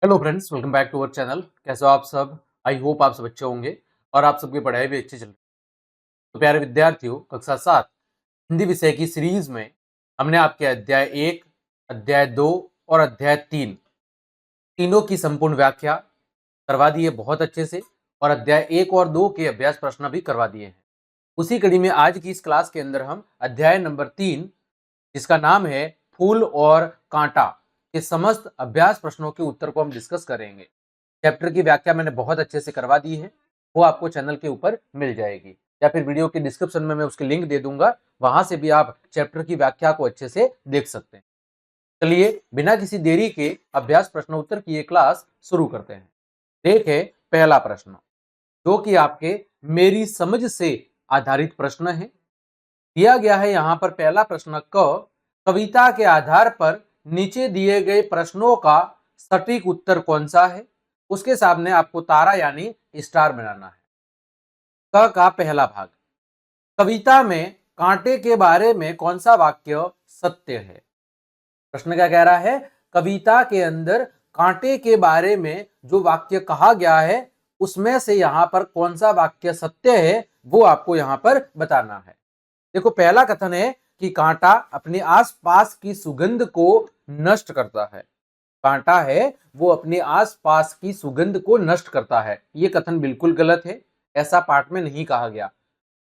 Hello friends, welcome back to our channel. कैसे हो आप सब? आई होप आप सब अच्छे होंगे और आप सबकी पढ़ाई भी अच्छी चल रही है। तो प्यारे विद्यार्थियों, कक्षा 7 हिंदी विषय की सीरीज में हमने आपके अध्याय 1, अध्याय 2 और अध्याय 3 तीनों की संपूर्ण व्याख्या करवा दी है बहुत अच्छे से, और अध्याय 1 और 2 के अभ्यास प्रश्न भी करवा दिए हैं। उसी कड़ी में आज की इस क्लास के अंदर हम अध्याय नंबर 3, जिसका नाम है फूल और कांटा, के समस्त अभ्यास प्रश्नों के उत्तर को हम डिस्कस करेंगे। चैप्टर की व्याख्या मैंने बहुत अच्छे से करवा दी है, वो आपको चैनल के ऊपर मिल जाएगी, या फिर वीडियो के डिस्क्रिप्शन में मैं उसकी लिंक दे दूंगा, वहां से भी आप चैप्टर की व्याख्या को अच्छे से देख सकते हैं। चलिए बिना किसी देरी के अभ्यास प्रश्न उत्तर की ये क्लास शुरू करते हैं। देखें पहला प्रश्न, जो कि आपके मेरी समझ से आधारित प्रश्न है। दिया गया है यहां पर पहला प्रश्न, कविता के आधार पर नीचे दिए गए प्रश्नों का सटीक उत्तर कौन सा है। उसके सामने आपको तारा यानी स्टार बनाना है। क का पहला भाग, कविता में कांटे के बारे में कौन सा वाक्य सत्य है। प्रश्न क्या कह रहा है? कविता के अंदर कांटे के बारे में जो वाक्य कहा गया है, उसमें से यहां पर कौन सा वाक्य सत्य है, वो आपको यहां पर बताना है। देखो, पहला कथन है कि कांटा अपने आसपास की सुगंध को नष्ट करता है। कांटा है वो अपने आसपास की सुगंध को नष्ट करता है। ये कथन बिल्कुल गलत है, ऐसा पाठ में नहीं कहा गया।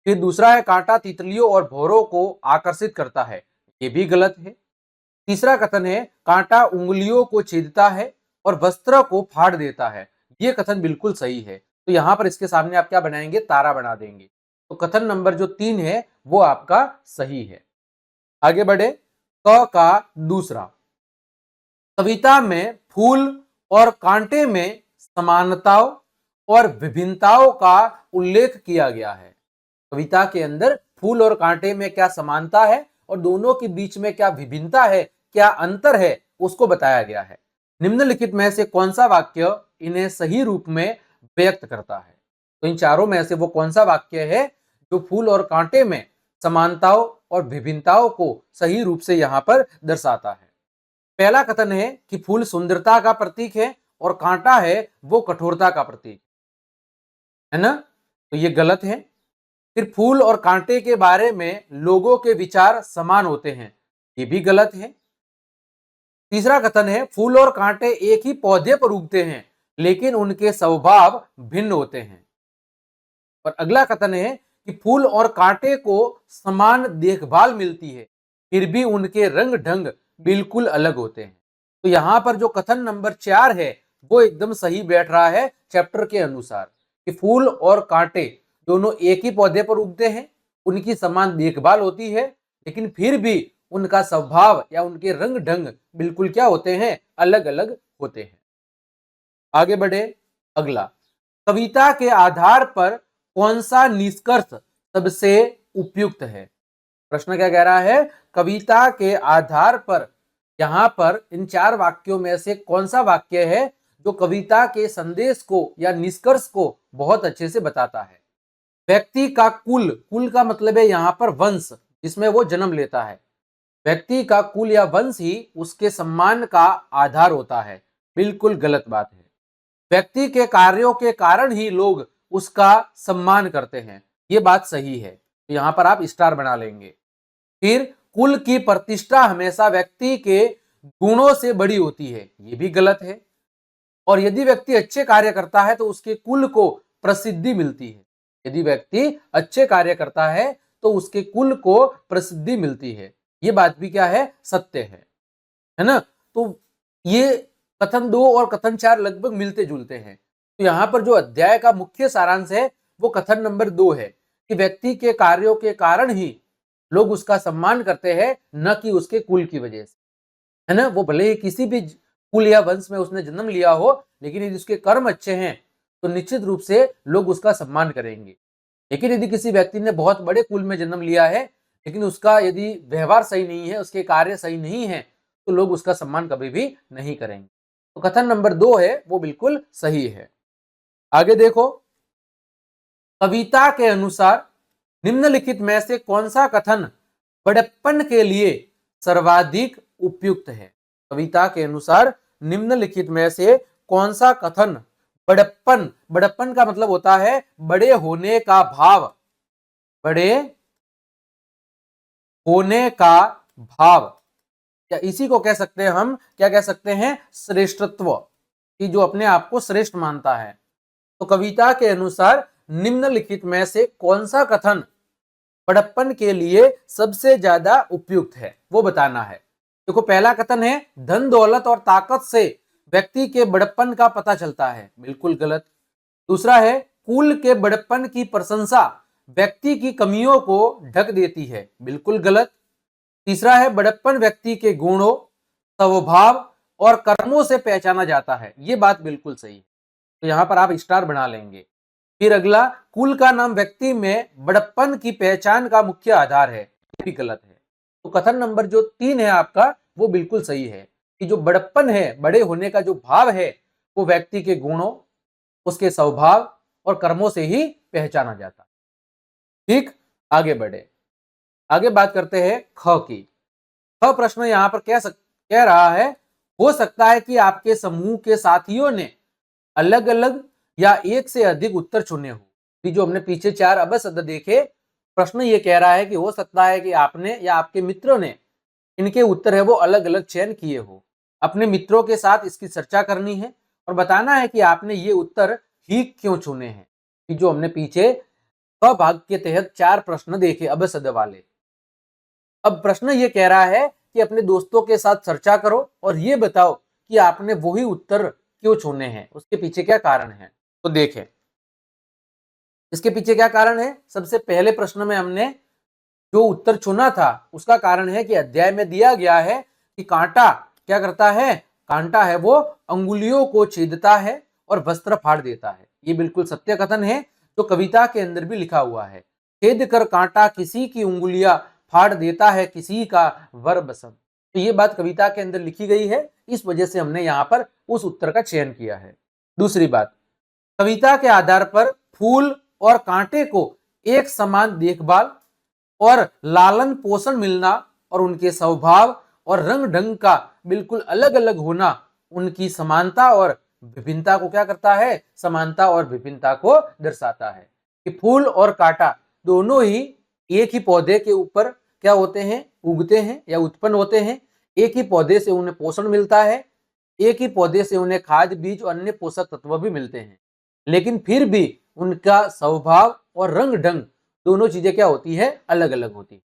फिर दूसरा है, कांटा तितलियों और भौरों को आकर्षित करता है। ये भी गलत है। तीसरा कथन है, कांटा उंगलियों को छेदता है और वस्त्र को फाड़ देता है। ये कथन बिल्कुल सही है। तो यहां पर इसके सामने आप क्या बनाएंगे? तारा बना देंगे। तो कथन नंबर जो 3 है वो आपका सही है। आगे बढ़े, क का दूसरा, कविता में फूल और कांटे में समानताओं और विभिन्नताओं का उल्लेख किया गया है। कविता के अंदर फूल और कांटे में क्या समानता है और दोनों के बीच में क्या विभिन्नता है, क्या अंतर है, उसको बताया गया है। निम्नलिखित में से कौन सा वाक्य इन्हें सही रूप में व्यक्त करता है? तो इन चारों में से वो कौन सा वाक्य है जो फूल और कांटे में समानताओं और विभिन्नताओं को सही रूप से यहां पर दर्शाता है? पहला कथन है कि फूल सुंदरता का प्रतीक है और कांटा है वो कठोरता का प्रतीक है ना, तो ये गलत है। फिर फूल और कांटे के बारे में लोगों के विचार समान होते हैं, ये भी गलत है। तीसरा कथन है, फूल और कांटे एक ही पौधे पर उगते हैं लेकिन उनके स्वभाव भिन्न होते हैं। और अगला कथन है कि फूल और कांटे को समान देखभाल मिलती है, फिर भी उनके रंग ढंग बिल्कुल अलग होते हैं। तो यहां पर जो कथन नंबर 4 है वो एकदम सही बैठ रहा है चैप्टर के अनुसार, कि फूल और कांटे दोनों एक ही पौधे पर उगते हैं, उनकी समान देखभाल होती है, लेकिन फिर भी उनका स्वभाव या उनके रंग ढंग बिल्कुल क्या होते हैं? अलग अलग होते हैं। आगे बढ़े, अगला, कविता के आधार पर कौन सा निष्कर्ष सबसे उपयुक्त है। प्रश्न क्या कह रहा है? कविता के आधार पर यहां पर इन 4 वाक्यों में से कौन सा वाक्य है जो कविता के संदेश को या निष्कर्ष को बहुत अच्छे से बताता है। व्यक्ति का कुल, कुल का मतलब है यहां पर वंश, जिसमें वो जन्म लेता है। व्यक्ति का कुल या वंश ही उसके सम्मान का आधार होता है, बिल्कुल गलत बात है। व्यक्ति के कार्यों के कारण ही लोग उसका सम्मान करते हैं, ये बात सही है। तो यहां पर आप स्टार बना लेंगे। फिर कुल की प्रतिष्ठा हमेशा व्यक्ति के गुणों से बड़ी होती है, ये भी गलत है। और यदि व्यक्ति अच्छे कार्य करता है तो उसके कुल को प्रसिद्धि मिलती है। यदि व्यक्ति अच्छे कार्य करता है तो उसके कुल को प्रसिद्धि मिलती है, ये बात भी क्या है? सत्य है ना। तो ये कथन 2 और कथन 4 लगभग मिलते जुलते हैं। तो यहां पर जो अध्याय का मुख्य सारांश है वो कथन नंबर 2 है, कि व्यक्ति के कार्यों के कारण ही लोग उसका सम्मान करते हैं, न कि उसके कुल की वजह से, है ना। वो भले ही किसी भी कुल या वंश में उसने जन्म लिया हो, लेकिन यदि उसके कर्म अच्छे हैं तो निश्चित रूप से लोग उसका सम्मान करेंगे। लेकिन यदि किसी व्यक्ति ने बहुत बड़े कुल में जन्म लिया है, लेकिन उसका यदि व्यवहार सही नहीं है, उसके कार्य सही नहीं है, तो लोग उसका सम्मान कभी भी नहीं करेंगे। तो कथन नंबर 2 है वो बिल्कुल सही है। आगे देखो, कविता के अनुसार निम्नलिखित में से कौन सा कथन बड़प्पन के लिए सर्वाधिक उपयुक्त है। कविता के अनुसार निम्नलिखित में से कौन सा कथन बड़प्पन, बड़प्पन का मतलब होता है बड़े होने का भाव, बड़े होने का भाव, या इसी को कह सकते हैं हम, क्या कह सकते हैं, श्रेष्ठत्व, कि जो अपने आप को श्रेष्ठ मानता है। तो कविता के अनुसार निम्नलिखित में से कौन सा कथन बड़प्पन के लिए सबसे ज्यादा उपयुक्त है, वो बताना है। देखो, पहला कथन है धन दौलत और ताकत से व्यक्ति के बड़प्पन का पता चलता है, बिल्कुल गलत। दूसरा है कुल के बड़प्पन की प्रशंसा व्यक्ति की कमियों को ढक देती है, बिल्कुल गलत। तीसरा है बड़प्पन व्यक्ति के गुणों, स्वभाव और कर्मों से पहचाना जाता है, ये बात बिल्कुल सही है, तो यहां पर आप स्टार बना लेंगे। फिर अगला, कुल का नाम व्यक्ति में बड़प्पन की पहचान का मुख्य आधार है, ये भी गलत है। तो कथन नंबर जो 3 है आपका, वो बिल्कुल सही है, कि जो बड़प्पन है, बड़े होने का जो भाव है, वो व्यक्ति के गुणों, उसके स्वभाव और कर्मों से ही पहचाना जाता है। ठीक, आगे बढ़े, आगे बात करते हैं ख की। ख प्रश्न यहां पर कह रहा है, हो सकता है कि आपके समूह के साथियों ने अलग अलग या एक से अधिक उत्तर चुने हो। जो हमने पीछे 4 अबशब्द देखे, प्रश्न ये कह रहा है कि हो सकता है कि आपने या आपके मित्रों ने इनके उत्तर है वो अलग अलग चयन किए हो। अपने मित्रों के साथ इसकी चर्चा करनी है और बताना है कि आपने ये उत्तर ही क्यों चुने हैं, कि जो हमने पीछे क भाग के तहत 4 प्रश्न देखे अबशब्द वाले। अब प्रश्न ये कह रहा है कि अपने दोस्तों के साथ चर्चा करो और ये बताओ कि आपने वही उत्तर क्यों चुने हैं, उसके पीछे क्या कारण है। तो देखें इसके पीछे क्या कारण है। सबसे पहले प्रश्न में हमने जो उत्तर चुना था उसका कारण है कि अध्याय में दिया गया है कि कांटा क्या करता है, कांटा है वो अंगुलियों को छेदता है और वस्त्र फाड़ देता है। ये बिल्कुल सत्य कथन है, जो कविता के अंदर भी लिखा हुआ है, छेद कर कांटा किसी की उंगलियां फाड़ देता है किसी का वर बसम। तो ये बात कविता के अंदर लिखी गई है, इस वजह से हमने यहाँ पर उस उत्तर का चयन किया है। दूसरी बात, कविता के आधार पर फूल और कांटे को एक समान देखभाल और लालन पोषण मिलना और उनके स्वभाव और रंग ढंग का बिल्कुल अलग अलग होना उनकी समानता और विभिन्नता को क्या करता है, समानता और विभिन्नता को दर्शाता है। कि फूल और कांटा दोनों ही एक ही पौधे के ऊपर क्या होते हैं, उगते हैं या उत्पन्न होते हैं। एक ही पौधे से उन्हें पोषण मिलता है, एक ही पौधे से उन्हें खाद बीज और अन्य पोषक तत्व भी मिलते हैं, लेकिन फिर भी उनका स्वभाव और रंग ढंग दोनों चीजें क्या होती है, अलग अलग होती है।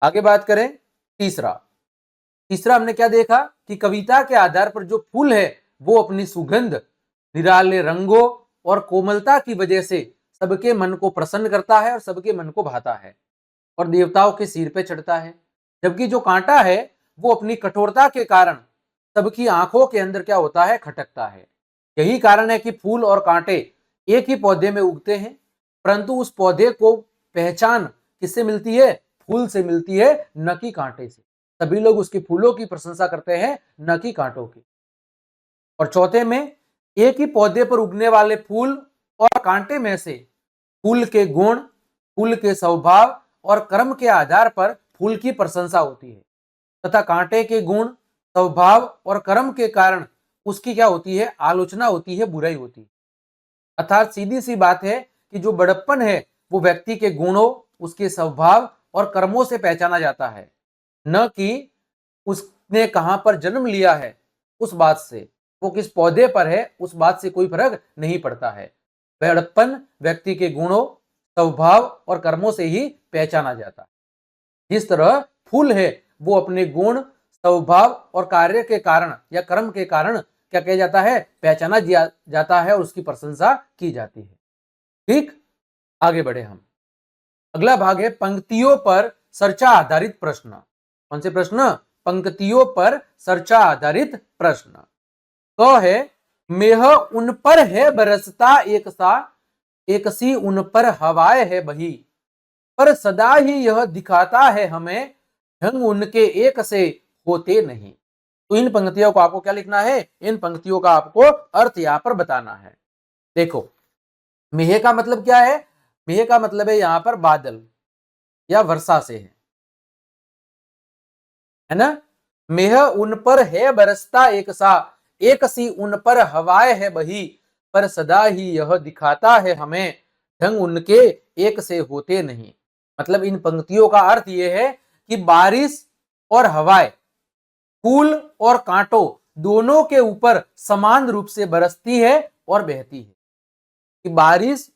आगे बात करें तीसरा, तीसरा हमने क्या देखा कि कविता के आधार पर जो फूल है वो अपनी सुगंध, निराले रंगों और कोमलता की वजह से सबके मन को प्रसन्न करता है और सबके मन को भाता है और देवताओं के सिर पे चढ़ता है। जबकि जो कांटा है वो अपनी कठोरता के कारण सबकी आंखों के अंदर क्या होता है, खटकता है। यही कारण है कि फूल और कांटे एक ही पौधे में उगते हैं, परंतु उस पौधे को पहचान किससे मिलती है, फूल से मिलती है, न कि कांटे से। सभी लोग उसके फूलों की प्रशंसा करते हैं, न कि कांटों की। और चौथे में, एक ही पौधे पर उगने वाले फूल और कांटे में से फूल के गुण, फूल के स्वभाव और कर्म के आधार पर फूल की प्रशंसा होती है, तथा कांटे के गुण, स्वभाव और कर्म के कारण उसकी क्या होती है, आलोचना होती है, बुराई होती है। अर्थात सीधी सी बात है कि जो बड़प्पन है वो व्यक्ति के गुणों, उसके स्वभाव और कर्मों से पहचाना जाता है, न कि उसने कहां पर जन्म लिया है उस बात से, वो किस पौधे पर है उस बात से कोई फर्क नहीं पड़ता है। बड़प्पन व्यक्ति के गुणों, स्वभाव और कर्मों से ही पहचाना जाता है। जिस तरह फूल है वो अपने गुण, स्वभाव और कार्य के कारण या कर्म के कारण क्या किया जाता है, पहचाना जाता है और उसकी प्रशंसा की जाती है। ठीक, आगे बढ़े हम। अगला भाग है पंक्तियों पर चर्चा आधारित प्रश्न। कौन से प्रश्न, पंक्तियों पर चर्चा आधारित प्रश्न। तो है, मेह उन पर है बरसता एक सा, एक सी उन पर हवाएं है बही, पर सदा ही यह दिखाता है हमें ढंग उनके एक से होते नहीं। तो इन पंक्तियों को आपको क्या लिखना है, इन पंक्तियों का आपको अर्थ यहां पर बताना है। देखो, मेह का मतलब क्या है, मेह का मतलब है यहां पर बादल या वर्षा से है ना। मेह उन पर है बरसता एक सा, एक सी उन पर हवाएं है बही, पर सदा ही यह दिखाता है हमें, ढंग उनके एक से होते नहीं। मतलब इन पंक्तियों का अर्थ यह है कि बारिश और हवाएं फूल और कांटों दोनों के ऊपर समान रूप से बरसती है और बहती है। कि बारिश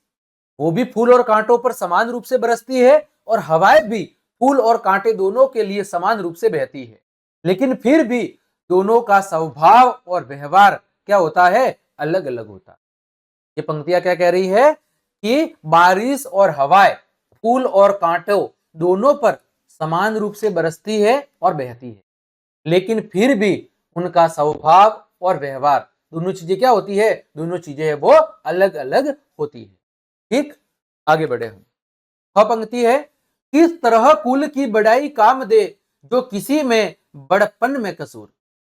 वो भी फूल और कांटों पर समान रूप से बरसती है और हवाएं भी फूल और कांटे दोनों के लिए समान रूप से बहती है, लेकिन फिर भी दोनों का स्वभाव और व्यवहार क्या होता है, अलग अलग होता है। ये पंक्तियां क्या कह रही है कि बारिश और हवाएं फूल और कांटों दोनों पर समान रूप से बरसती है और बहती है, लेकिन फिर भी उनका स्वभाव और व्यवहार दोनों चीजें क्या होती है, दोनों चीजें है वो अलग अलग होती है। ठीक, आगे बढ़े हम। वह पंक्ति है, किस तरह कुल की बड़ाई काम दे, जो किसी में बड़प्पन में कसूर।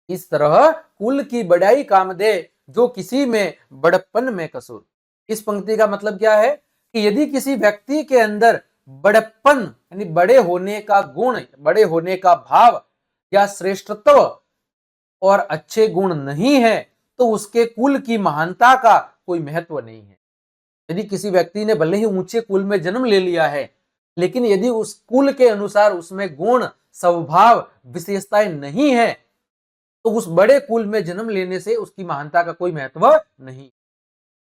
इस तरह कुल की बड़ाई काम दे, जो किसी में बड़प्पन में कसूर। इस पंक्ति का मतलब क्या है कि यदि किसी व्यक्ति के अंदर बड़प्पन यानी बड़े होने का गुण, बड़े होने का भाव या श्रेष्ठत्व और अच्छे गुण नहीं है, तो उसके कुल की महानता का कोई महत्व नहीं है। यदि किसी व्यक्ति ने भले ही ऊंचे कुल में जन्म ले लिया है, लेकिन यदि उस कुल के अनुसार उसमें गुण, स्वभाव, विशेषताएं नहीं है, तो उस बड़े कुल में जन्म लेने से उसकी महानता का कोई महत्व नहीं।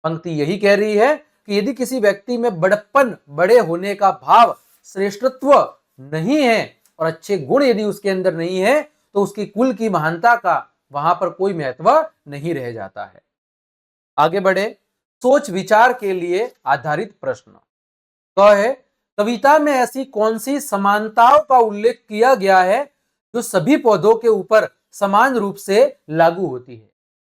पंक्ति यही कह रही है कि यदि किसी व्यक्ति में बड़प्पन, बड़े होने का भाव, श्रेष्ठत्व नहीं है और अच्छे गुण यदि उसके अंदर नहीं है, तो उसकी कुल की महानता का वहां पर कोई महत्व नहीं रह जाता है। आगे बढ़े, सोच विचार के लिए आधारित प्रश्न। तो है, कविता में ऐसी कौन सी समानताओं का उल्लेख किया गया है जो सभी पौधों के ऊपर समान रूप से लागू होती है।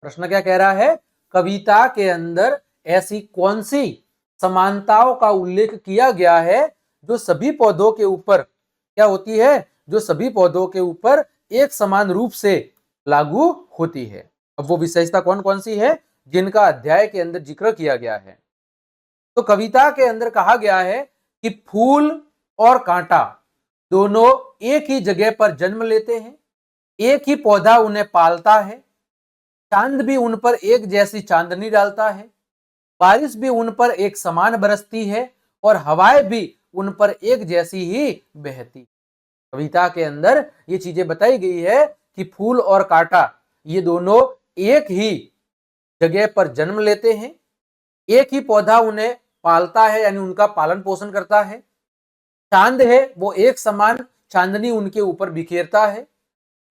प्रश्न क्या कह रहा है, कविता के अंदर ऐसी कौन सी समानताओं का उल्लेख किया गया है जो सभी पौधों के ऊपर क्या होती है, जो सभी पौधों के ऊपर एक समान रूप से लागू होती है। अब वो विशेषता कौन कौन सी है जिनका अध्याय के अंदर जिक्र किया गया है। तो कविता के अंदर कहा गया है कि फूल और कांटा दोनों एक ही जगह पर जन्म लेते हैं, एक ही पौधा उन्हें पालता है, चांद भी उन पर एक जैसी चांदनी डालता है, बारिश भी उन पर एक समान बरसती है और हवाएं भी उन पर एक जैसी ही बहती। कविता के अंदर ये चीजें बताई गई है कि फूल और कांटा ये दोनों एक ही जगह पर जन्म लेते हैं, एक ही पौधा उन्हें पालता है यानी उनका पालन पोषण करता है, चांद है वो एक समान चांदनी उनके ऊपर बिखेरता है,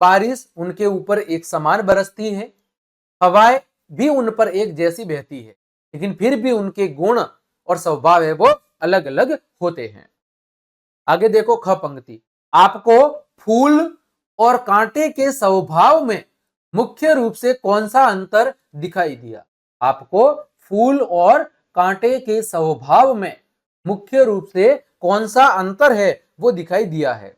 बारिश उनके ऊपर एक समान बरसती है, हवाएं भी उन पर एक जैसी बहती है, लेकिन फिर भी उनके गुण और स्वभाव है वो अलग अलग होते हैं। आगे देखो ख पंक्ति, आपको फूल और कांटे के स्वभाव में मुख्य रूप से कौन सा अंतर दिखाई दिया। आपको फूल और कांटे के स्वभाव में मुख्य रूप से कौन सा अंतर है वो दिखाई दिया है।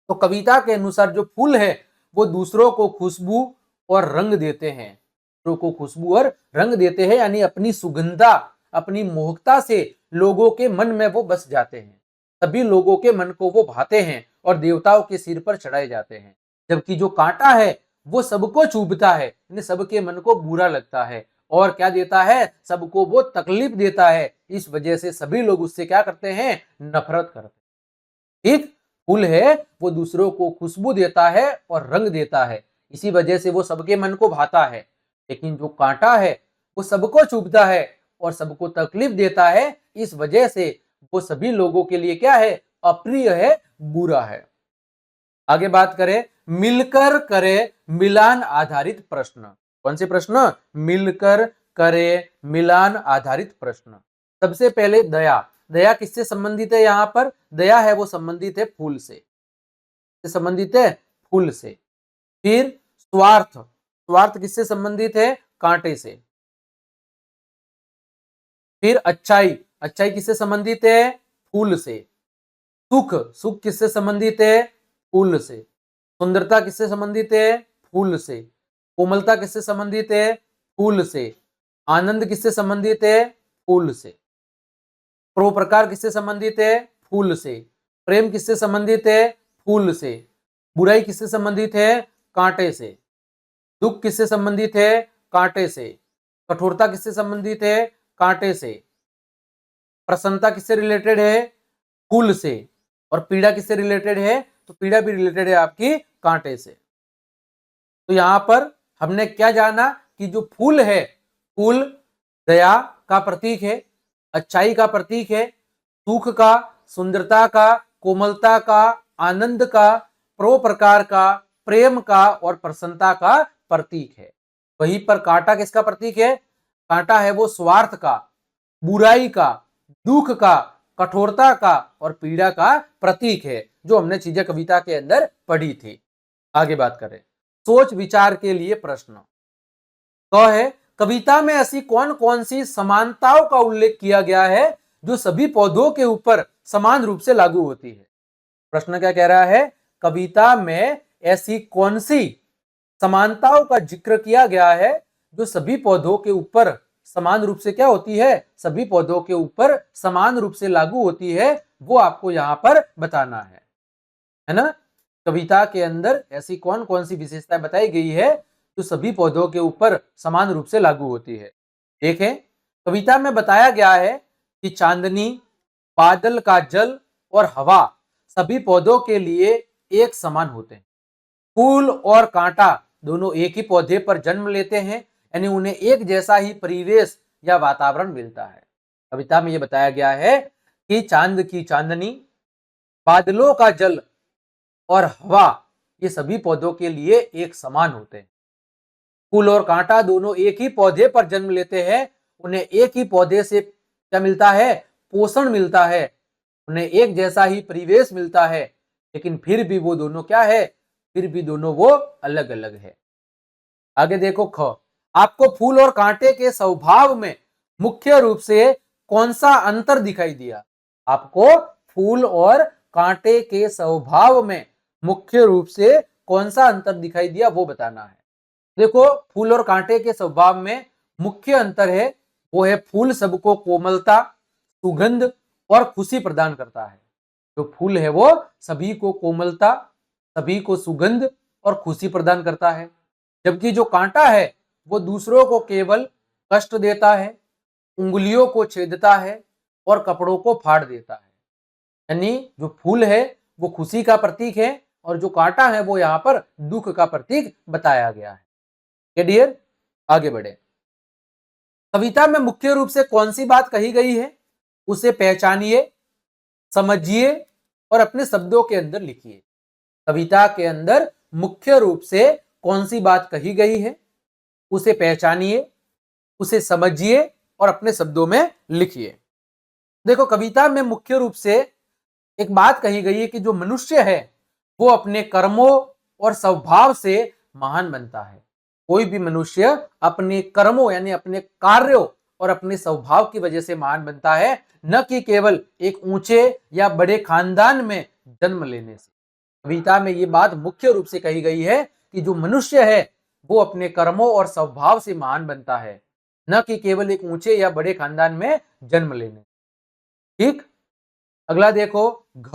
तो कविता के अनुसार जो फूल है वो दूसरों को खुशबू और रंग देते हैं, दूसरों को खुशबू और रंग देते हैं यानी अपनी सुगंधता, अपनी मोहकता से लोगों के मन में वो बस जाते हैं, सभी लोगों के मन को वो भाते हैं और देवताओं के सिर पर चढ़ाए जाते हैं। जबकि जो कांटा है वो सबको चुभता है, यानी सबके मन को बुरा लगता है और क्या देता है, सबको वो तकलीफ देता है। इस वजह से सभी लोग उससे क्या करते हैं, नफरत करते हैं। ठीक, फूल है वो दूसरों को खुशबू देता है और रंग देता है, इसी वजह से वो सबके मन को भाता है। लेकिन जो कांटा है वो सबको चुभता है और सबको तकलीफ देता है, इस वजह से वो सभी लोगों के लिए क्या है, अप्रिय है, बुरा है। आगे बात करें, मिलकर करे मिलान आधारित प्रश्न। कौन से प्रश्न, मिलकर करे मिलान आधारित प्रश्न। सबसे पहले दया, दया किससे संबंधित है, यहां पर दया है वो संबंधित है फूल से, संबंधित है फूल से। फिर स्वार्थ, स्वार्थ किससे संबंधित है, कांटे से। फिर अच्छाई, अच्छाई किससे संबंधित है, फूल से। सुख, सुख किससे संबंधित है, फूल से। सुंदरता किससे संबंधित है, फूल से। कोमलता किससे संबंधित है, फूल से। आनंद किससे संबंधित है, फूल से। परोपकार किससे संबंधित है, फूल से। प्रेम किससे संबंधित है, फूल से। बुराई किससे संबंधित है, कांटे से। दुख किससे संबंधित है? कांटे से। कठोरता किससे संबंधित है? कांटे से। प्रसन्नता किससे रिलेटेड है? फूल से। और पीड़ा किससे रिलेटेड है? तो पीड़ा भी रिलेटेड है आपकी कांटे से। तो यहां पर हमने क्या जाना कि जो फूल है, फूल दया का प्रतीक है, अच्छाई का प्रतीक है, सुख का, सुंदरता का, कोमलता का, आनंद का, परोपकार का, प्रेम का और प्रसन्नता का प्रतीक है। वहीं पर कांटा किसका प्रतीक है? कांटा है वो स्वार्थ का, बुराई का, दुख का, कठोरता का और पीड़ा का प्रतीक है, जो हमने चीजें कविता के अंदर पढ़ी थी। आगे बात करें, सोच विचार के लिए प्रश्न क है, कविता में ऐसी कौन कौन सी समानताओं का उल्लेख किया गया है जो सभी पौधों के ऊपर समान रूप से लागू होती है? प्रश्न क्या कह रहा है? कविता में ऐसी कौन सी समानताओं का जिक्र किया गया है जो सभी पौधों के ऊपर समान रूप से क्या होती है? सभी पौधों के ऊपर समान रूप से लागू होती है, वो आपको यहां पर बताना है ना। कविता के अंदर ऐसी कौन कौन सी विशेषताएं बताई गई है जो सभी पौधों के ऊपर समान रूप से लागू होती है? देखें, कविता में बताया गया है कि चांदनी, बादल का जल और हवा सभी पौधों के लिए एक समान होते हैं। फूल और कांटा दोनों एक ही पौधे पर जन्म लेते हैं, यानी उन्हें एक जैसा ही परिवेश या वातावरण मिलता है। कविता में यह बताया गया है कि चांद की चांदनी, बादलों का जल और हवा ये सभी पौधों के लिए एक समान होते हैं। फूल और कांटा दोनों एक ही पौधे पर जन्म लेते हैं, उन्हें एक ही पौधे से क्या मिलता है? पोषण मिलता है, उन्हें एक जैसा ही परिवेश मिलता है, लेकिन फिर भी वो दोनों क्या है? फिर भी दोनों वो अलग अलग है। आगे देखो ख, आपको फूल और कांटे के स्वभाव में मुख्य रूप से कौन सा अंतर दिखाई दिया? आपको फूल और कांटे के स्वभाव में मुख्य रूप से कौन सा अंतर दिखाई दिया वो बताना है। देखो, फूल और कांटे के स्वभाव में मुख्य अंतर है वो है फूल सबको कोमलता, सुगंध और खुशी प्रदान करता है। जो फूल है वो सभी को कोमलता, सभी को सुगंध और खुशी प्रदान करता है, जबकि जो कांटा है वो दूसरों को केवल कष्ट देता है, उंगलियों को छेदता है और कपड़ों को फाड़ देता है। यानी जो फूल है वो खुशी का प्रतीक है और जो कांटा है वो यहाँ पर दुख का प्रतीक बताया गया है। डियर, आगे बढ़े। कविता में मुख्य रूप से कौन सी बात कही गई है उसे पहचानिए, समझिए और अपने शब्दों के अंदर लिखिए। कविता के अंदर मुख्य रूप से कौन सी बात कही गई है उसे पहचानिए, उसे समझिए और अपने शब्दों में लिखिए। देखो, कविता में मुख्य रूप से एक बात कही गई है कि जो मनुष्य है वो अपने कर्मों और स्वभाव से महान बनता है। कोई भी मनुष्य अपने कर्मों यानी अपने कार्यों और अपने स्वभाव की वजह से महान बनता है, न कि केवल एक ऊंचे या बड़े खानदान में जन्म लेने से। कविता में ये बात मुख्य रूप से कही गई है कि जो मनुष्य है वो अपने कर्मों और स्वभाव से महान बनता है, न कि केवल एक ऊंचे या बड़े खानदान में जन्म लेने। ठीक, अगला देखो घ,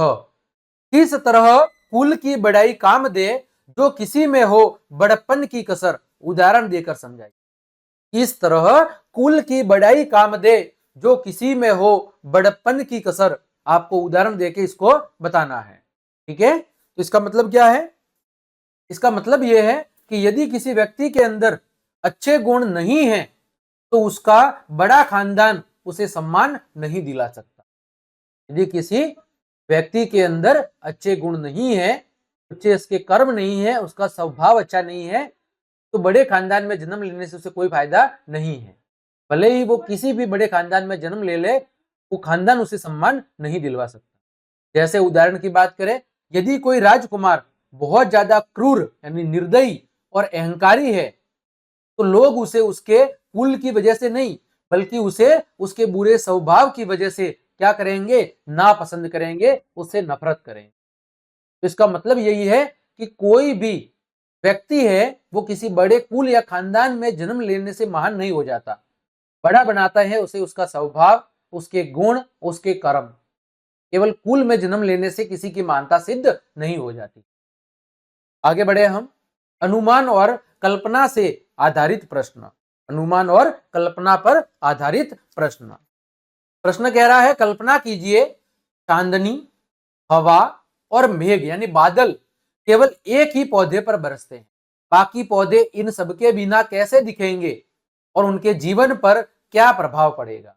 किस तरह कुल की बड़ाई काम दे जो किसी में हो बड़प्पन की कसर? उदाहरण देकर समझाइए। किस तरह कुल की बड़ाई काम दे जो किसी में हो बड़प्पन की कसर? आपको उदाहरण देके इसको बताना है। ठीक है, तो इसका मतलब क्या है? इसका मतलब यह है कि यदि किसी व्यक्ति के अंदर अच्छे गुण नहीं है तो उसका बड़ा खानदान उसे सम्मान नहीं दिला सकता। यदि किसी व्यक्ति के अंदर अच्छे गुण नहीं है, अच्छे इसके कर्म नहीं है, उसका स्वभाव अच्छा नहीं है, तो बड़े खानदान में जन्म लेने से उसे कोई फायदा नहीं है। भले ही वो किसी भी बड़े खानदान में जन्म ले ले, वो खानदान उसे सम्मान नहीं दिलवा सकता। जैसे उदाहरण की बात करें, यदि कोई राजकुमार बहुत ज्यादा क्रूर यानी निर्दयी और अहंकारी है तो लोग उसे उसके कुल की वजह से नहीं बल्कि उसे उसके बुरे स्वभाव की वजह से क्या करेंगे? नापसंद करेंगे, उससे नफरत करेंगे। तो इसका मतलब यही है कि कोई भी व्यक्ति है वो किसी बड़े कुल या खानदान में जन्म लेने से महान नहीं हो जाता। बड़ा बनाता है उसे उसका स्वभाव, उसके गुण, उसके कर्म। केवल कुल में जन्म लेने से किसी की महानता सिद्ध नहीं हो जाती। आगे बढ़े हम, अनुमान और कल्पना से आधारित प्रश्न। अनुमान और कल्पना पर आधारित प्रश्न। प्रश्न कह रहा है कल्पना कीजिए चांदनी, हवा और मेघ यानी बादल केवल एक ही पौधे पर बरसते हैं, बाकी पौधे इन सबके बिना कैसे दिखेंगे और उनके जीवन पर क्या प्रभाव पड़ेगा।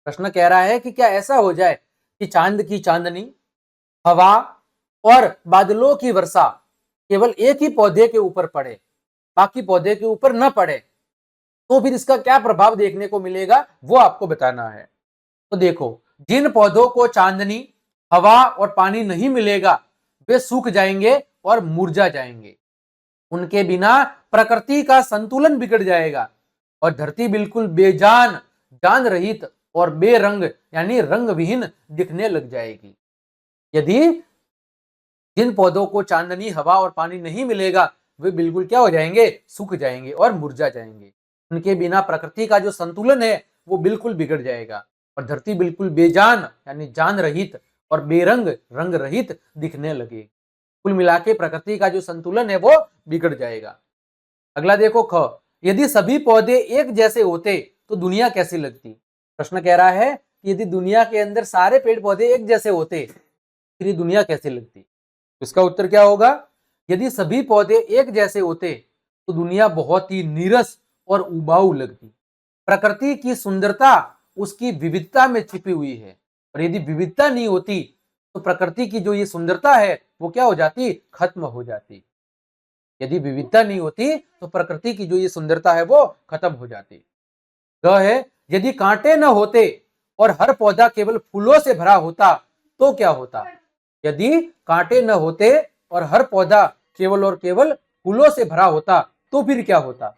प्रश्न कह रहा है कि क्या ऐसा हो जाए कि चांद की चांदनी, हवा और बादलों की वर्षा केवल एक ही पौधे के ऊपर पड़े, बाकी पौधे के ऊपर न पड़े, तो फिर इसका क्या प्रभाव देखने को मिलेगा वो आपको बताना है। तो देखो, जिन पौधों को चांदनी, हवा और पानी नहीं मिलेगा वे सूख जाएंगे और मुरझा जाएंगे। उनके बिना प्रकृति का संतुलन बिगड़ जाएगा और धरती बिल्कुल बेजान, जान रहित और बेरंग यानी रंग विहीन दिखने लग जाएगी। यदि जिन पौधों को चांदनी, हवा और पानी नहीं मिलेगा वे बिल्कुल क्या हो जाएंगे, सूख जाएंगे और मुरझा जाएंगे। उनके बिना प्रकृति का जो संतुलन है वो बिल्कुल बिगड़ जाएगा और धरती बिल्कुल बेजान यानी जान रहित और बेरंग, रंग रहित दिखने लगे। कुल मिला के प्रकृति का जो संतुलन है वो बिगड़ जाएगा। अगला देखो ख, यदि सभी पौधे एक जैसे होते तो दुनिया कैसी लगती। प्रश्न कह रहा है कि यदि दुनिया के अंदर सारे पेड़ पौधे एक जैसे होते फिर ये दुनिया कैसी लगती। इसका उत्तर क्या होगा, यदि सभी पौधे एक जैसे होते तो दुनिया बहुत ही नीरस और उबाऊ लगती। प्रकृति की सुंदरता उसकी विविधता में छिपी हुई है और यदि विविधता नहीं होती तो प्रकृति की जो ये सुंदरता है वो क्या हो जाती, खत्म हो जाती। यदि विविधता नहीं होती तो प्रकृति की जो ये सुंदरता है वो खत्म हो जाती। ग है, यदि कांटे न होते और हर पौधा केवल फूलों से भरा होता तो क्या होता। यदि कांटे न होते और हर पौधा केवल और केवल फूलों से भरा होता तो फिर क्या होता।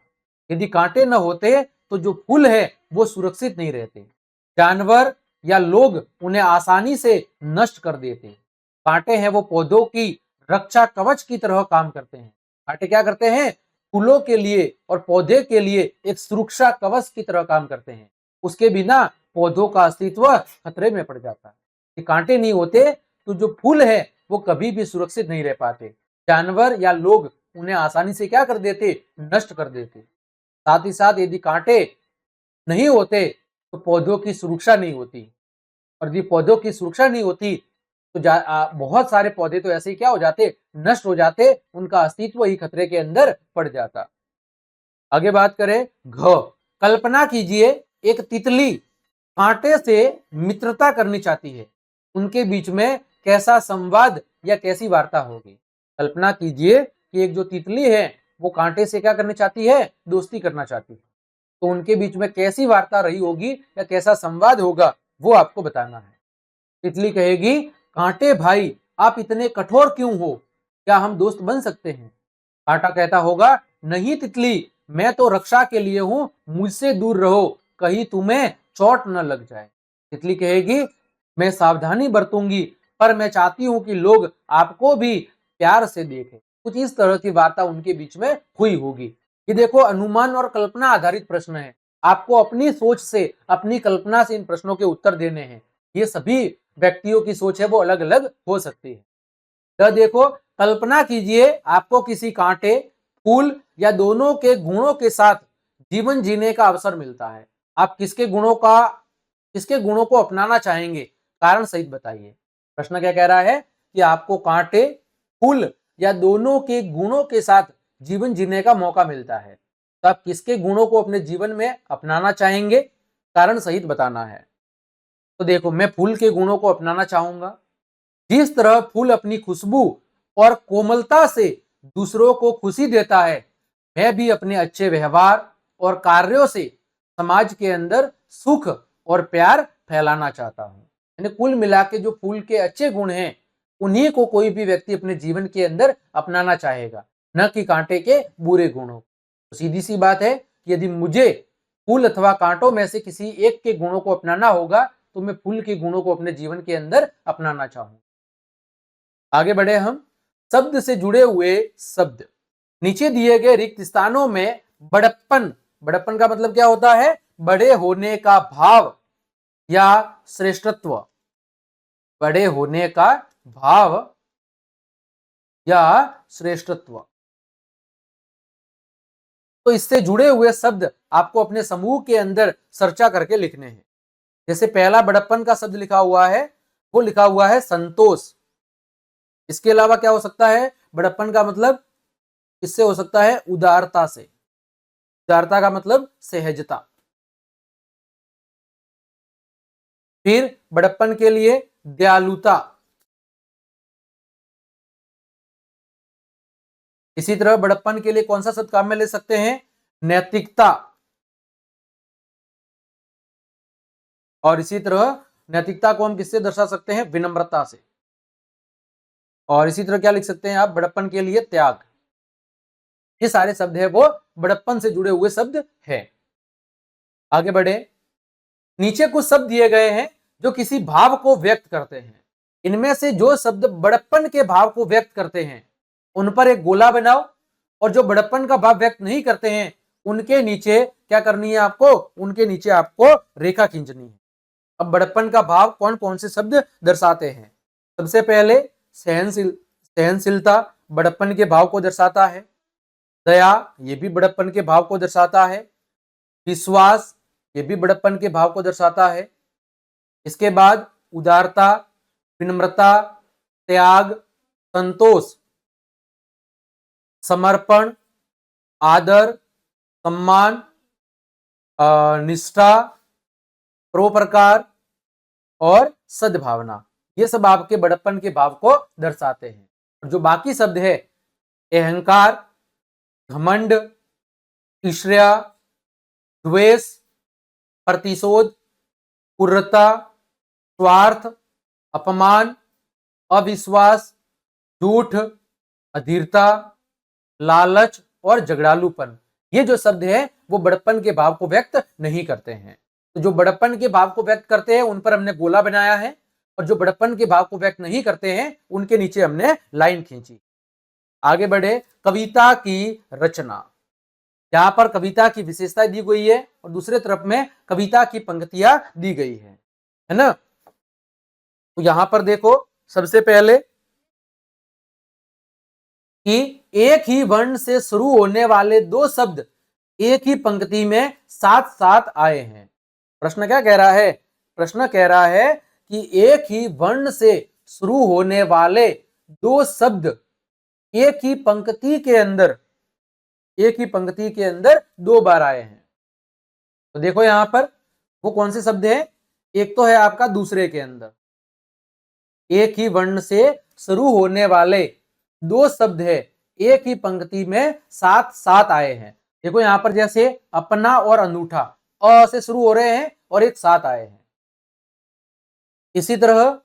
यदि कांटे न होते तो जो फूल है वो सुरक्षित नहीं रहते, जानवर या लोग उन्हें आसानी से नष्ट कर देते। कांटे हैं वो पौधों की रक्षा कवच की तरह काम करते हैं। कांटे क्या करते हैं, फूलों के लिए और पौधे के लिए एक सुरक्षा कवच की तरह काम करते हैं। उसके बिना पौधों का अस्तित्व खतरे में पड़ जाता है। कि कांटे नहीं होते तो जो फूल है वो कभी भी सुरक्षित नहीं रह पाते, जानवर या लोग उन्हें आसानी से क्या कर देते, नष्ट कर देते। साथ ही साथ यदि कांटे नहीं होते तो पौधों की सुरक्षा नहीं होती और यदि पौधों की सुरक्षा नहीं होती तो बहुत सारे पौधे तो ऐसे ही क्या हो जाते, नष्ट हो जाते, उनका अस्तित्व ही खतरे के अंदर पड़ जाता। आगे बात करें घ, कल्पना कीजिए एक तितली कांटे से मित्रता करनी चाहती है, उनके बीच में कैसा संवाद या कैसी वार्ता होगी। कल्पना कीजिए कि एक जो तितली है वो कांटे से क्या करनी चाहती है, दोस्ती करना चाहती है, तो उनके बीच में कैसी वार्ता रही होगी या कैसा संवाद होगा वो आपको बताना है। तितली कहेगी, कांटे भाई आप इतने कठोर क्यों हो, क्या हम दोस्त बन सकते हैं। कांटा कहता होगा, नहीं तितली, मैं तो रक्षा के लिए हूं, मुझसे दूर रहो, कहीं तुम्हें चोट न लग जाए। तितली कहेगी, मैं सावधानी बरतूंगी पर मैं चाहती हूं कि लोग आपको भी प्यार से देखें। कुछ इस तरह की वार्ता उनके बीच में हुई होगी। ये देखो अनुमान और कल्पना आधारित प्रश्न है, आपको अपनी सोच से, अपनी कल्पना से इन प्रश्नों के उत्तर देने हैं। ये सभी व्यक्तियों की सोच है वो अलग अलग हो सकती है। तो देखो, कल्पना कीजिए आपको किसी कांटे, फूल या दोनों के गुणों के साथ जीवन जीने का अवसर मिलता है। आप किसके गुणों को अपनाना चाहेंगे, कारण सहित बताइए। प्रश्न क्या कह रहा है कि आपको कांटे, फूल या दोनों के गुणों के साथ जीवन जीने का मौका मिलता है, तो आप किसके गुणों को अपने जीवन में अपनाना चाहेंगे, कारण सहित बताना है। तो देखो, मैं फूल के गुणों को अपनाना चाहूंगा। जिस तरह फूल अपनी खुशबू और कोमलता से दूसरों को खुशी देता है, मैं भी अपने अच्छे व्यवहार और कार्यों से समाज के अंदर सुख और प्यार फैलाना चाहता हूं। यानी कुल मिला के जो फूल के अच्छे गुण हैं उन्हीं को कोई भी व्यक्ति अपने जीवन के अंदर अपनाना चाहेगा, न कि कांटे के बुरे गुणों। तो सीधी सी बात है कि यदि मुझे फूल अथवा कांटों में से किसी एक के गुणों को अपनाना होगा तो मैं फूल के गुणों को अपने जीवन के अंदर अपनाना चाहूंगा। आगे बढ़े हम, शब्द से जुड़े हुए शब्द। नीचे दिए गए रिक्त स्थानों में बड़प्पन, बड़प्पन का मतलब क्या होता है, बड़े होने का भाव या श्रेष्ठत्व। बड़े होने का भाव या श्रेष्ठत्व। तो इससे जुड़े हुए शब्द आपको अपने समूह के अंदर चर्चा करके लिखने हैं। जैसे पहला बड़प्पन का शब्द लिखा हुआ है, वो लिखा हुआ है संतोष। इसके अलावा क्या हो सकता है? बड़प्पन का मतलब इससे हो सकता है उदारता से। उदारता का मतलब सहजता। फिर बड़प्पन के लिए दयालुता। इसी तरह बड़प्पन के लिए कौन सा शब्द काम में ले सकते हैं? नैतिकता। और इसी तरह नैतिकता को हम किससे दर्शा सकते हैं? विनम्रता से। और इसी तरह क्या लिख सकते हैं आप बड़प्पन के लिए? त्याग। ये सारे शब्द है वो बड़प्पन से जुड़े हुए शब्द है। आगे बढ़े, नीचे कुछ शब्द दिए गए हैं जो किसी भाव को व्यक्त करते हैं। इनमें से जो शब्द बड़प्पन के भाव को व्यक्त करते हैं उन पर एक गोला बनाओ, और जो बड़प्पन का भाव व्यक्त नहीं करते हैं उनके नीचे क्या करनी है आपको? उनके नीचे आपको रेखा खींचनी है। अब बड़प्पन का भाव कौन कौन से शब्द दर्शाते हैं? सबसे पहले सहनशीलता बड़प्पन के भाव को दर्शाता है। दया, ये भी बड़प्पन के भाव को दर्शाता है। विश्वास, ये भी बड़प्पन के भाव को दर्शाता है। इसके बाद उदारता, विनम्रता, त्याग, संतोष, समर्पण, आदर, सम्मान, निष्ठा, परोपकार और सद्भावना, ये सब आपके बड़प्पन के भाव को दर्शाते हैं। और जो बाकी शब्द है, अहंकार, घमंड, ईर्ष्या, द्वेष, प्रतिशोध, क्रूरता, स्वार्थ, अपमान, अविश्वास, झूठ, अधीरता, लालच और झगड़ालूपन, ये जो शब्द है वो बड़प्पन के भाव को व्यक्त नहीं करते हैं। तो जो बड़प्पन के भाव को व्यक्त करते हैं उन पर हमने गोला बनाया है, और जो बड़प्पन के भाव को व्यक्त नहीं करते हैं उनके नीचे हमने लाइन खींची। आगे बढ़े, कविता की रचना। यहाँ पर कविता की विशेषता दी गई है और दूसरे तरफ में कविता की पंक्तियां दी गई है ना। तो यहां पर देखो, सबसे पहले कि एक ही वर्ण से शुरू होने वाले दो शब्द एक ही पंक्ति में साथ साथ आए हैं। प्रश्न क्या कह रहा है? प्रश्न कह रहा है कि एक ही वर्ण से शुरू होने वाले दो शब्द एक ही पंक्ति के अंदर दो बार आए हैं। तो देखो यहां पर वो कौन से शब्द हैं? एक तो है आपका दूसरे के अंदर, एक ही वर्ण से शुरू होने वाले दो शब्द है एक ही पंक्ति में साथ साथ आए हैं। देखो यहां पर जैसे अपना और अनूठा, अ से शुरू हो रहे हैं और एक साथ आए हैं। इसी तरह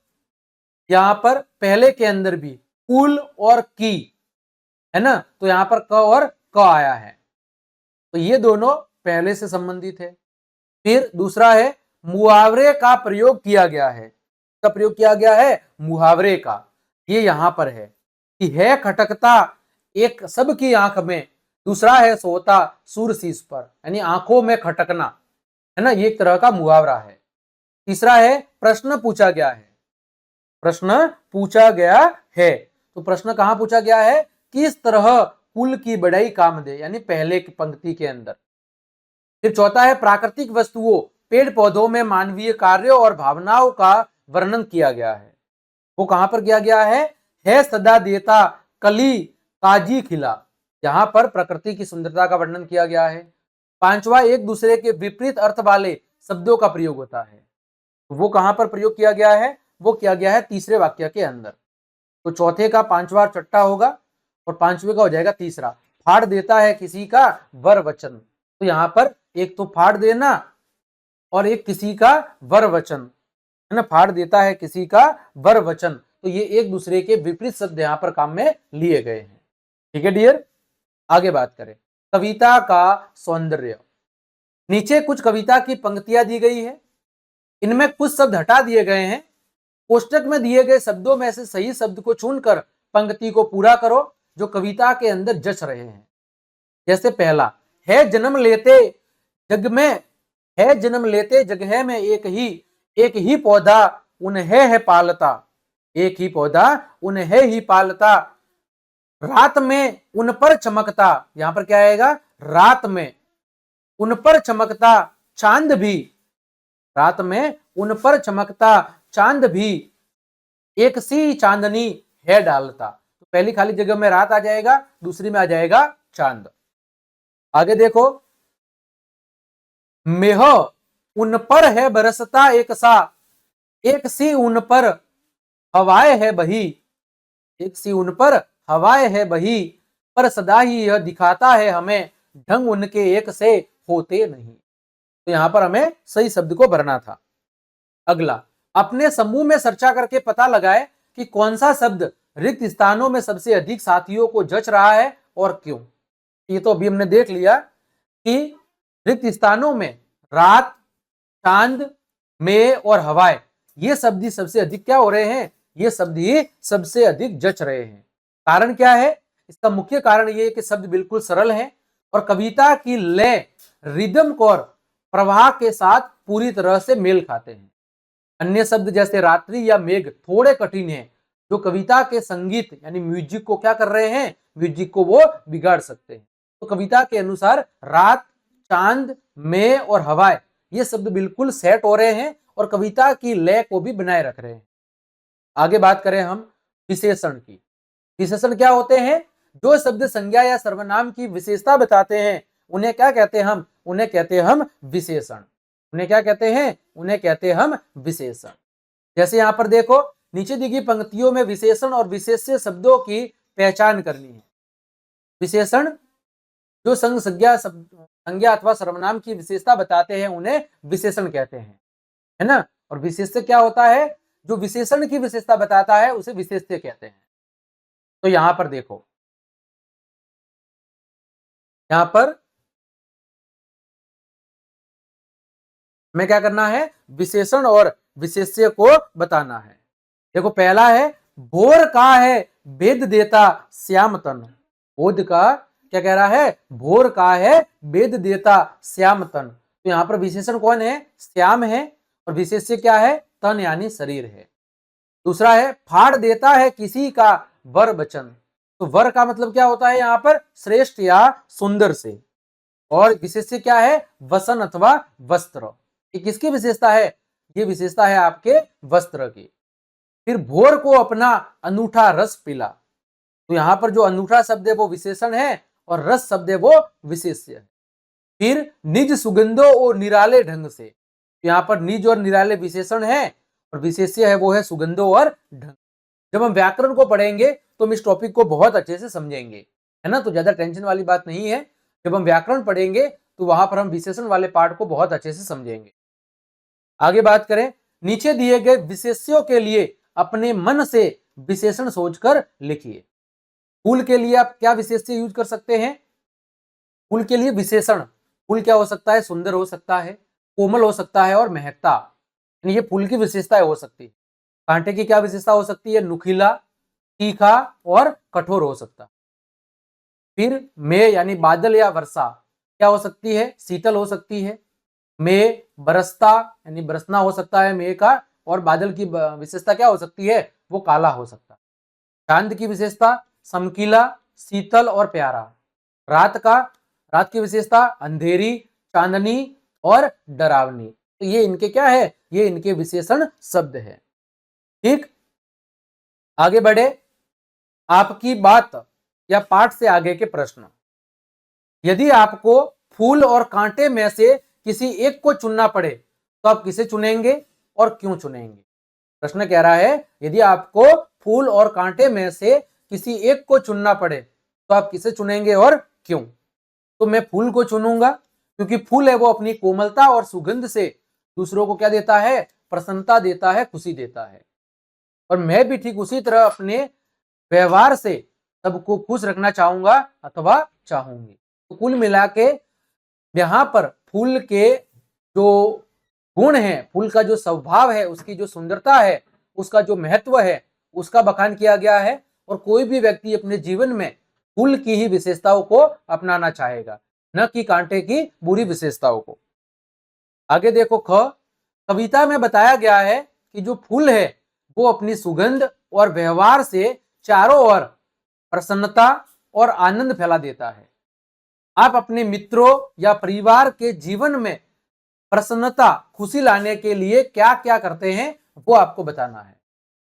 यहां पर पहले के अंदर भी कुल और की, है ना, तो यहां पर क और क आया है, तो ये दोनों पहले से संबंधित है। फिर दूसरा है मुहावरे का प्रयोग किया गया है। का प्रयोग किया गया है मुहावरे का, ये यहां पर है कि है खटकता एक सबकी आंख में, दूसरा है सोता सूर शीश पर, यानी आंखों में खटकना, है ना, ये एक तरह का मुहावरा है। तीसरा है प्रश्न पूछा गया है। प्रश्न पूछा गया है, तो प्रश्न कहां पूछा गया है? किस तरह कुल की बढ़ई काम दे, यानी पहले की पंक्ति के अंदर। फिर चौथा है प्राकृतिक वस्तुओं, पेड़ पौधों में मानवीय कार्यों और भावनाओं का वर्णन किया गया है। वो कहां पर किया गया है सदा देता कली काजी खिला, यहां पर प्रकृति की सुंदरता का वर्णन किया गया है। पांचवा, एक दूसरे के विपरीत अर्थ वाले शब्दों का प्रयोग होता है। वो कहां पर प्रयोग किया गया है? वो किया गया है तीसरे वाक्य के अंदर। तो चौथे का पांचवा छठा होगा और पांचवे का हो जाएगा तीसरा। फाड़ देता है किसी का वर वचन, तो यहां पर एक तो फाड़ देना और एक किसी का वर वचन, है ना, फाड़ देता है किसी का वर वचन, तो ये एक दूसरे के विपरीत शब्द यहां पर काम में लिए गए हैं। ठीक है डियर, आगे बात करें कविता का सौंदर्य। नीचे कुछ कविता की पंक्तियां दी गई है, इनमें कुछ शब्द हटा दिए गए हैं। कोष्टक में दिए गए शब्दों में से सही शब्द को चुनकर पंक्ति को पूरा करो जो कविता के अंदर जच रहे हैं। जैसे पहला है जन्म लेते जग में, है जन्म लेते जगह में एक ही पौधा उन्हें है पालता, एक ही पौधा उन्हें ही पालता, रात में उन पर चमकता, यहां पर क्या आएगा, रात में उन पर चमकता चांद भी, रात में उन पर चमकता चांद भी एक सी चांदनी है डालता। तो पहली खाली जगह में रात आ जाएगा, दूसरी में आ जाएगा चांद। आगे देखो, मेह उन पर है बरसता एक सा, एक सी उन पर हवाएं है बही, एक सी उन पर हवाएं है बही, पर सदा ही यह दिखाता है हमें ढंग उनके एक से होते नहीं। तो यहां पर हमें सही शब्द को भरना था। अगला, अपने समूह में चर्चा करके पता लगाए कि कौन सा शब्द रिक्त स्थानों में सबसे अधिक साथियों को जच रहा है और क्यों। ये तो अभी हमने देख लिया कि रिक्त स्थानों में रात, चांद, में और हवाएं, ये शब्द ही सबसे अधिक क्या हो रहे हैं, ये शब्द ही सबसे अधिक जच रहे हैं। कारण क्या है, इसका मुख्य कारण ये है कि शब्द बिल्कुल सरल है और कविता की लय, रिदम और प्रवाह के साथ पूरी तरह से मेल खाते हैं। अन्य शब्द जैसे रात्रि या मेघ थोड़े कठिन हैं, जो कविता के संगीत यानी म्यूजिक को क्या कर रहे हैं, म्यूजिक को वो बिगाड़ सकते हैं। तो कविता के अनुसार रात, चांद, में और हवाएं, ये शब्द बिल्कुल सेट हो रहे हैं और कविता की लय को भी बनाए रख रहे हैं। आगे बात करें हम विशेषण की। विशेषण क्या होते हैं, जो शब्द संज्ञा या सर्वनाम की विशेषता बताते हैं उन्हें क्या कहते हैं हम, उन्हें कहते हैं हम विशेषण। उन्हें क्या कहते हैं, उन्हें कहते हैं हम विशेषण। जैसे यहां पर देखो, नीचे दी गई पंक्तियों में विशेषण और विशेष्य शब्दों की पहचान करनी है। विशेषण जो संज्ञा अथवा सर्वनाम की विशेषता बताते हैं उन्हें विशेषण कहते हैं, है ना। और विशेष्य क्या होता है, जो विशेषण की विशेषता बताता है उसे विशेष्य कहते हैं। तो यहां पर देखो, यहां पर हमें क्या करना है, विशेषण और विशेष्य को बताना है। देखो पहला है, भोर का है भेद देता श्याम तन। बोध का क्या कह रहा है, भोर का है भेद देता श्याम तन। तो यहां पर विशेषण कौन है, श्याम है, और विशेष्य क्या है, तन यानी शरीर है। दूसरा है, फाड़ देता है किसी का वर बचन। तो वर का मतलब क्या होता है यहाँ पर, श्रेष्ठ या सुंदर से। और विशेष्य क्या है, वसन अथवा वस्त्र। ये किसकी विशेषता है, ये विशेषता है आपके वस्त्र की। फिर भोर को अपना अनूठा रस पिला। तो यहां पर जो अनूठा शब्द है वो विशेषण है और रस शब्द है वो विशेष्य है। फिर निज सुगंधों और निराले ढंग से। यहाँ पर निज और निराले विशेषण है और विशेष्य है वो है सुगंधों और ढंग। जब हम व्याकरण को पढ़ेंगे तो हम इस टॉपिक को बहुत अच्छे से समझेंगे, है ना। तो ज्यादा टेंशन वाली बात नहीं है। जब हम व्याकरण पढ़ेंगे तो वहां पर हम विशेषण वाले पार्ट को बहुत अच्छे से समझेंगे। आगे बात करें, नीचे दिए गए विशेष्यों के लिए अपने मन से विशेषण सोचकर लिखिए। फूल के लिए आप क्या विशेष्य यूज कर सकते हैं, फूल के लिए विशेषण, फूल क्या हो सकता है, सुंदर हो सकता है, कोमल हो सकता है और महकता, यानी ये फूल की विशेषताएं हो सकती है। कांटे की क्या विशेषता हो सकती है, नुकीला, तीखा और कठोर हो सकता। फिर मेघ यानी बादल या वर्षा क्या हो सकती है, शीतल हो सकती है। मेघ बरसता यानी बरसना हो सकता है मेघ का, और बादल की विशेषता क्या हो सकती है, वो काला हो सकता है। चांद की विशेषता चमकीला, शीतल और प्यारा। रात की विशेषता अंधेरी, चांदनी और डरावनी। तो ये इनके क्या है, ये इनके विशेषण शब्द है। ठीक, आगे बढ़े, आपकी बात या पाठ से आगे के प्रश्न। यदि आपको फूल और कांटे में से किसी एक को चुनना पड़े तो आप किसे चुनेंगे और क्यों चुनेंगे। प्रश्न कह रहा है, यदि आपको फूल और कांटे में से किसी एक को चुनना पड़े तो आप किसे चुनेंगे और क्यों। तो मैं फूल को चुनूंगा, क्योंकि फूल है वो अपनी कोमलता और सुगंध से दूसरों को क्या देता है, प्रसन्नता देता है, खुशी देता है। और मैं भी ठीक उसी तरह अपने व्यवहार से सबको खुश रखना चाहूंगा अथवा चाहूंगी। तो कुल मिला के यहाँ पर फूल के जो गुण है, फूल का जो स्वभाव है, उसकी जो सुंदरता है, उसका जो महत्व है, उसका बखान किया गया है। और कोई भी व्यक्ति अपने जीवन में फूल की ही विशेषताओं को अपनाना चाहेगा, न कि कांटे की बुरी विशेषताओं को। आगे देखो, ख, कविता में बताया गया है कि जो फूल है वो अपनी सुगंध और व्यवहार से चारों ओर प्रसन्नता और आनंद फैला देता है। आप अपने मित्रों या परिवार के जीवन में प्रसन्नता, खुशी लाने के लिए क्या क्या करते हैं वो आपको बताना है।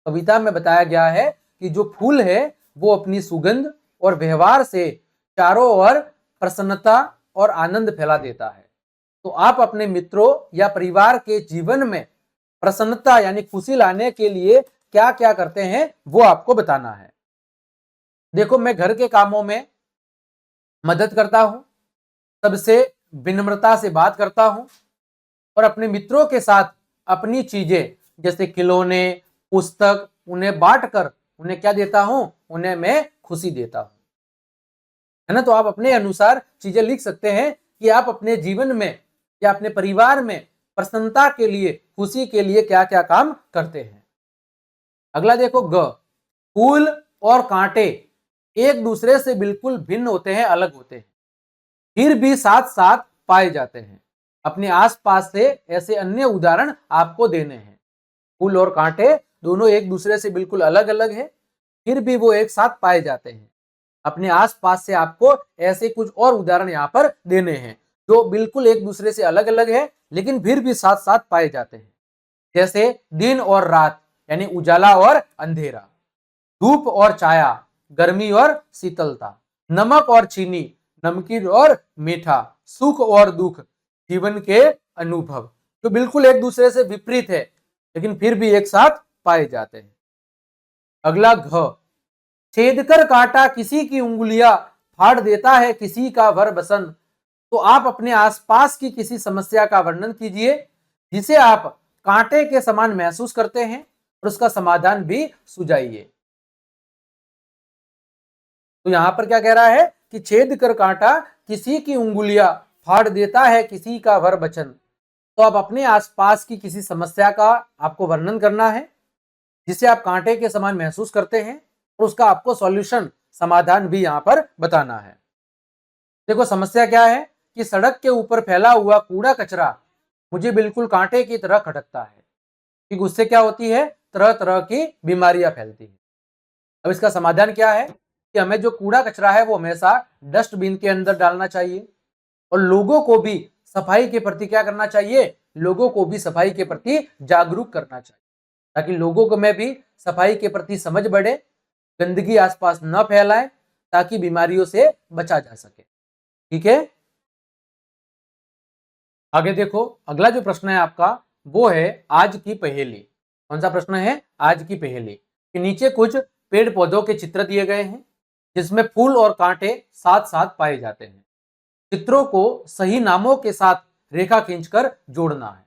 कविता में बताया गया है कि जो फूल है वो अपनी सुगंध और व्यवहार से चारों ओर प्रसन्नता और आनंद फैला देता है। तो आप अपने मित्रों या परिवार के जीवन में प्रसन्नता यानी खुशी लाने के लिए क्या क्या करते हैं वो आपको बताना है। देखो, मैं घर के कामों में मदद करता हूं, सबसे विनम्रता से बात करता हूं और अपने मित्रों के साथ अपनी चीजें जैसे खिलौने, पुस्तक उन्हें बांटकर उन्हें क्या देता हूं, उन्हें मैं खुशी देता हूं, है ना। तो आप अपने अनुसार चीजें लिख सकते हैं कि आप अपने जीवन में या अपने परिवार में प्रसन्नता के लिए, खुशी के लिए क्या क्या काम करते हैं। अगला देखो, ग, फूल और कांटे एक दूसरे से बिल्कुल भिन्न होते हैं, अलग होते हैं, फिर भी साथ साथ पाए जाते हैं। अपने आसपास से ऐसे अन्य उदाहरण आपको देने हैं। फूल और कांटे दोनों एक दूसरे से बिल्कुल अलग अलग है, फिर भी वो एक साथ पाए जाते हैं। अपने आसपास से आपको ऐसे कुछ और उदाहरण यहाँ पर देने हैं जो बिल्कुल एक दूसरे से अलग अलग है लेकिन फिर भी साथ साथ पाए जाते हैं। जैसे दिन और रात यानी उजाला और अंधेरा, धूप और छाया, गर्मी और शीतलता, नमक और चीनी, नमकीन और मीठा, सुख और दुख, जीवन के अनुभव, जो बिल्कुल एक दूसरे से विपरीत है लेकिन फिर भी एक साथ पाए जाते हैं। अगला, घ, छेद कर कांटा किसी की उंगलियां फाड़ देता है किसी का वर बसन। तो आप अपने आसपास की किसी समस्या का वर्णन कीजिए जिसे आप कांटे के समान महसूस करते हैं और उसका समाधान भी सुझाइए। तो यहां पर क्या कह रहा है कि छेद कर कांटा किसी की उंगलियां फाड़ देता है किसी का वर बचन। तो आप अपने आसपास की किसी समस्या का आपको वर्णन करना है जिसे आप कांटे के समान महसूस करते हैं और उसका आपको सॉल्यूशन, समाधान भी यहां पर बताना है। देखो, समस्या क्या है कि सड़क के ऊपर फैला हुआ कूड़ा कचरा मुझे बिल्कुल कांटे की तरह खटकता है कि उससे क्या होती है, तरह तरह की बीमारियां फैलती है। अब इसका समाधान क्या है कि हमें जो कूड़ा कचरा है वो हमेशा डस्टबिन के अंदर डालना चाहिए और लोगों को भी सफाई के प्रति क्या करना चाहिए, लोगों को भी सफाई के प्रति जागरूक करना चाहिए ताकि लोगों को में भी सफाई के प्रति समझ बढ़े, गंदगी आसपास न फैलाए ताकि बीमारियों से बचा जा सके। ठीक है, आगे देखो, अगला जो प्रश्न है आपका वो है आज की पहेली। कौन सा प्रश्न है, आज की पहेली। कि नीचे कुछ पेड़ पौधों के चित्र दिए गए हैं जिसमें फूल और कांटे साथ साथ पाए जाते हैं। चित्रों को सही नामों के साथ रेखा खींचकर जोड़ना है।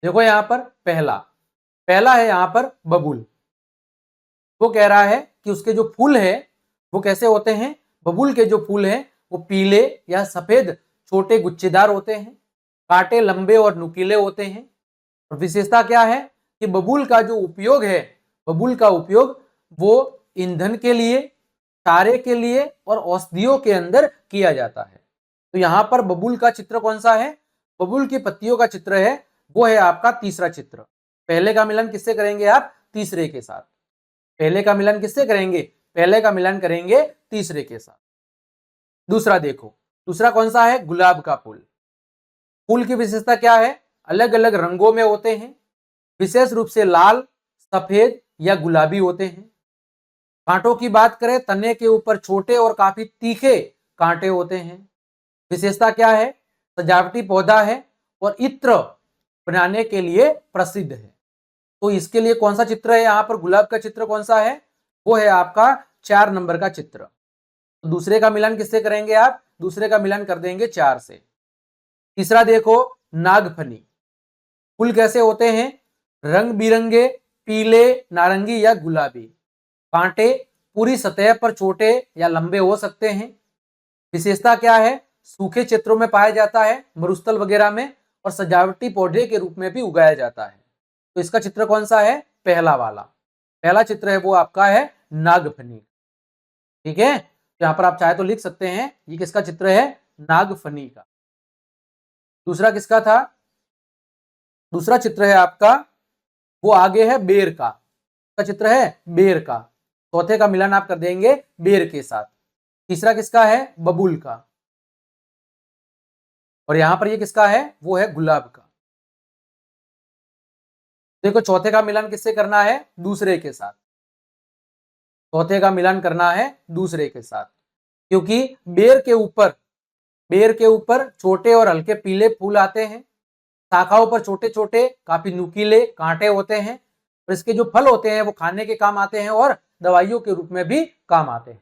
देखो यहां पर पहला पहला है यहां पर बबूल। वो कह रहा है कि उसके जो फूल है वो कैसे होते हैं, बबूल के जो फूल हैं वो पीले या सफेद छोटे गुच्छेदार होते हैं, कांटे लंबे और नुकीले होते हैं। और विशेषता क्या है कि बबूल का जो उपयोग है, बबूल का उपयोग वो ईंधन के लिए, चारे के लिए और औषधियों के अंदर किया जाता है। तो यहां पर बबूल का चित्र कौन सा है, बबूल की पत्तियों का चित्र है, वो है आपका तीसरा चित्र। पहले का मिलन किससे करेंगे आप, तीसरे के साथ। पहले का मिलन किससे करेंगे, पहले का मिलन करेंगे तीसरे के साथ। दूसरा देखो, दूसरा कौन सा है, गुलाब का फूल। फूल की विशेषता क्या है, अलग अलग रंगों में होते हैं, विशेष रूप से लाल, सफेद या गुलाबी होते हैं। कांटों की बात करें, तने के ऊपर छोटे और काफी तीखे कांटे होते हैं। विशेषता क्या है, सजावटी पौधा है और इत्र बनाने के लिए प्रसिद्ध है। तो इसके लिए कौन सा चित्र है यहाँ पर, गुलाब का चित्र कौन सा है, वो है आपका 4 नंबर का चित्र। तो दूसरे का मिलन किससे करेंगे आप, दूसरे का मिलन कर देंगे 4 से। तीसरा देखो, नागफनी। फूल कैसे होते हैं, रंग बिरंगे, पीले, नारंगी या गुलाबी। कांटे पूरी सतह पर छोटे या लंबे हो सकते हैं। विशेषता क्या है, सूखे क्षेत्रों में पाया जाता है, मरुस्थल वगैरह में, और सजावटी पौधे के रूप में भी उगाया जाता है। तो इसका चित्र कौन सा है, पहला वाला, पहला चित्र है वो आपका है नागफनी। ठीक है, तो यहां पर आप चाहे तो लिख सकते हैं ये किसका चित्र है, नागफनी का। दूसरा किसका था, दूसरा चित्र है आपका वो आगे है बेर का चित्र है, बेर का। चौथे का मिलान आप कर देंगे बेर के साथ। तीसरा किसका है? बबूल का। और यहां पर ये किसका है? वो है गुलाब का। देखो चौथे का मिलान किससे करना है? दूसरे के साथ। चौथे का मिलान करना है दूसरे के साथ, क्योंकि बेर के ऊपर छोटे और हल्के पीले फूल आते हैं, शाखाओं पर छोटे छोटे काफी नुकीले कांटे होते हैं, और इसके जो फल होते हैं वो खाने के काम आते हैं और दवाइयों के रूप में भी काम आते हैं।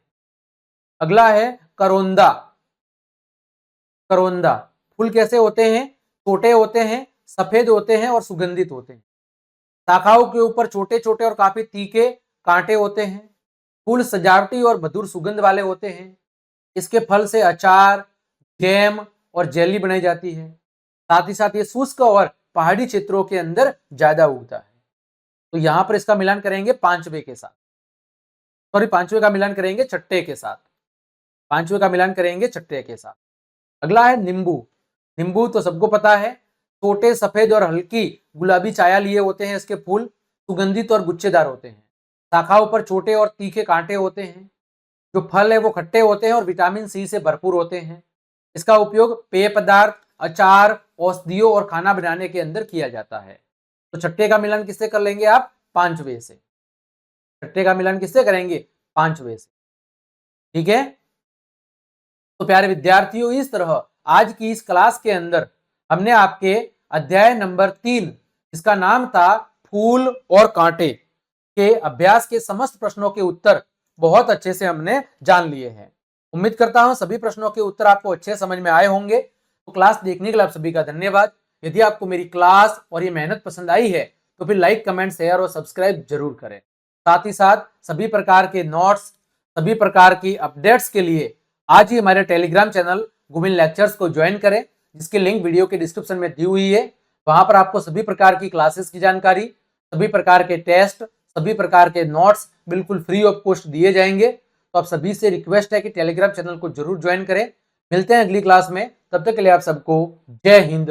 अगला है करोंदा। करोंदा फूल कैसे होते हैं? छोटे होते हैं, सफेद होते हैं और सुगंधित होते हैं। शाखाओं के ऊपर छोटे छोटे और काफी तीखे कांटे होते हैं। फूल सजावटी और मधुर सुगंध वाले होते हैं। इसके फल से अचार, जैम और जेली बनाई जाती है। साथ ही साथ ये शुष्क और पहाड़ी क्षेत्रों के अंदर ज्यादा उगता है। तो यहां पर इसका मिलान करेंगे पांचवे के साथ, पांचवे का मिलान करेंगे छठे के साथ। पांचवे का मिलान करेंगे छठे के साथ। अगला है नींबू। नींबू तो सबको पता है, छोटे सफेद और हल्की गुलाबी छाया लिए होते हैं। इसके फूल सुगंधित और गुच्छेदार होते हैं। शाखाओं पर छोटे और तीखे कांटे होते हैं। जो फल है वो खट्टे होते हैं और विटामिन सी से भरपूर होते हैं। इसका उपयोग पेय पदार्थ, अचार, औषधियों और खाना बनाने के अंदर किया जाता है। तो छठे का मिलान किससे कर लेंगे आप? पांचवे से। छठे का मिलान किससे करेंगे? पांचवे से। ठीक है। तो प्यारे विद्यार्थियों, इस तरह आज की इस क्लास के अंदर हमने आपके अध्याय नंबर 3, इसका नाम था फूल और कांटे, के अभ्यास के समस्त प्रश्नों के उत्तर बहुत अच्छे से हमने जान लिए हैं। उम्मीद करता हूं सभी प्रश्नों के उत्तर आपको अच्छे समझ में आए होंगे। तो क्लास देखने के लिए आप सभी का धन्यवाद। यदि आपको मेरी क्लास और ये मेहनत पसंद आई है तो फिर लाइक, कमेंट, शेयर और सब्सक्राइब जरूर करें। साथ ही साथ सभी प्रकार के नोट्स, सभी प्रकार की अपडेट्स के लिए आज ही हमारे टेलीग्राम चैनल गुमिल लेक्चर्स को ज्वाइन करें, जिसकी लिंक वीडियो के डिस्क्रिप्शन में दी हुई है। वहां पर आपको सभी प्रकार की क्लासेस की जानकारी, सभी प्रकार के टेस्ट, सभी प्रकार के नोट्स बिल्कुल फ्री ऑफ कॉस्ट दिए जाएंगे। तो आप सभी से रिक्वेस्ट है कि टेलीग्राम चैनल को जरूर ज्वाइन करें। मिलते हैं अगली क्लास में, तब तक के लिए आप सबको जय हिंद,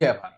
जय भारत।